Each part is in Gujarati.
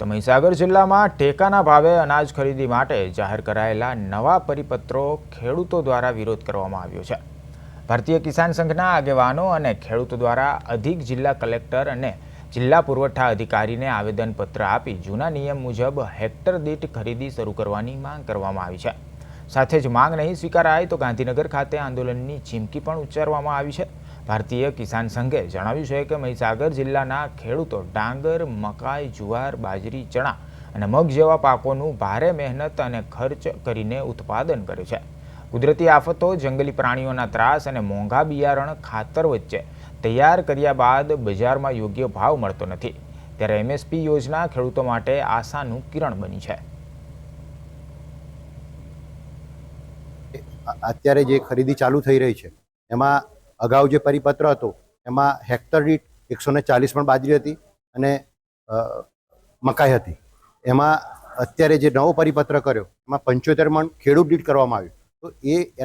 તો મહીસાગર જિલ્લામાં ટેકાના ભાવે અનાજ ખરીદી માટે જાહેર કરાયેલા નવા પરિપત્રો ખેડૂતો દ્વારા વિરોધ કરવામાં આવ્યો છે। ભારતીય કિસાન સંઘના આગેવાનો અને ખેડૂતો દ્વારા અધિક જિલ્લા કલેક્ટર અને જિલ્લા પુરવઠા અધિકારીને આવેદનપત્ર આપી જૂના નિયમ મુજબ હેક્ટર દીઠ ખરીદી શરૂ કરવાની માંગ કરવામાં આવી છે। સાથે જ માંગ નહીં સ્વીકારાય તો ગાંધીનગર ખાતે આંદોલનની ચીમકી પણ ઉચ્ચારવામાં આવી છે। ભારતીય કિસાન સંઘે જણાવ્યું છે કે મહીસાગર જિલ્લાના ખેડૂતો ડાંગર, મકાઈ, જુવાર, બાજરી, ચણા અને મગ જેવા પાકોનું ભારે મહેનત અને ખર્ચ કરીને ઉત્પાદન કરે છે। કુદરતી આફતો, જંગલી પ્રાણીઓના ત્રાસ અને મોંઘા બિયારણ ખાતર વચ્ચે તૈયાર કર્યા બાદ બજારમાં યોગ્ય ભાવ મળતો નથી, ત્યારે એમએસપી યોજના ખેડૂતો માટે આશાનું કિરણ બની છે। અત્યારે જે ખરીદી ચાલુ થઈ રહી છે એમાં અગાઉ જે પરિપત્ર હતો એમાં હેક્ટર દીઠ 140 પણ બાજરી હતી અને મકાઈ હતી। એમાં અત્યારે જે નવો પરિપત્ર કર્યો એમાં 75 મણ ખેડૂત દીઠ કરવામાં આવ્યું। તો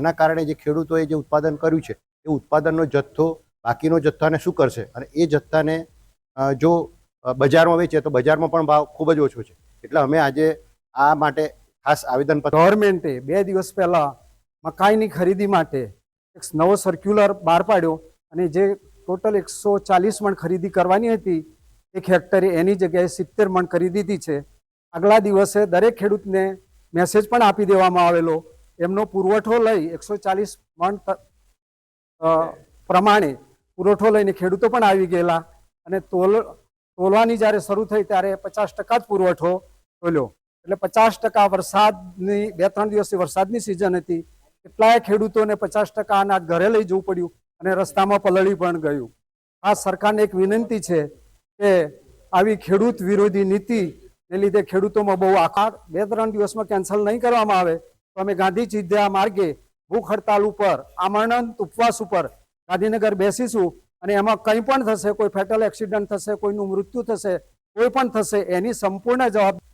એના કારણે જે ખેડૂતોએ જે ઉત્પાદન કર્યું છે એ ઉત્પાદનનો જથ્થો બાકીનો જથ્થાને શું કરશે અને એ જથ્થાને જો બજારમાં વેચે તો બજારમાં પણ ભાવ ખૂબ જ ઓછો છે। એટલે અમે આજે આ માટે ખાસ આવેદનપત્ર ગવર્મેન્ટે 2 દિવસ પહેલા મકાઈની ખરીદી માટે એક નવો સર્ક્યુલર બહાર પાડ્યો અને જે ટોટલ 140 મણ ખરીદી કરવાની હતી એક હેક્ટરે એની જગ્યાએ 70 મણ કરી દીધી છે। આગલા દિવસે દરેક ખેડૂતને મેસેજ પણ આપી દેવામાં આવેલો, એમનો પુરવઠો લઈ 140 મણ પ્રમાણે પુરવઠો લઈને ખેડૂતો પણ આવી ગયેલા અને તોલવાની જ્યારે શરૂ થઈ ત્યારે 50% જ પુરવઠો તોલ્યો। એટલે 50% વરસાદની 2-3 દિવસથી વરસાદની સિઝન હતી, કેટલાય ખેડૂતોને 50% અનાજ ઘરે લઈ જવું પડ્યું અને રસ્તામાં પલળી પણ ગયું। આ સરકારને એક વિનંતી છે કે આવી ખેડૂત વિરોધી નીતિને લીધે ખેડૂતોમાં બહુ આકાર 2-3 દિવસમાં કેન્સલ નહીં કરવામાં આવે તો અમે ગાંધી ચિંધ્યા માર્ગે ભૂખ હડતાલ ઉપર, આમરણ ઉપવાસ ઉપર ગાંધીનગર બેસીશું અને એમાં કંઈ પણ થશે, કોઈ ફેટલ એક્સિડન્ટ થશે, કોઈનું મૃત્યુ થશે, કોઈ પણ થશે, એની સંપૂર્ણ જવાબદારી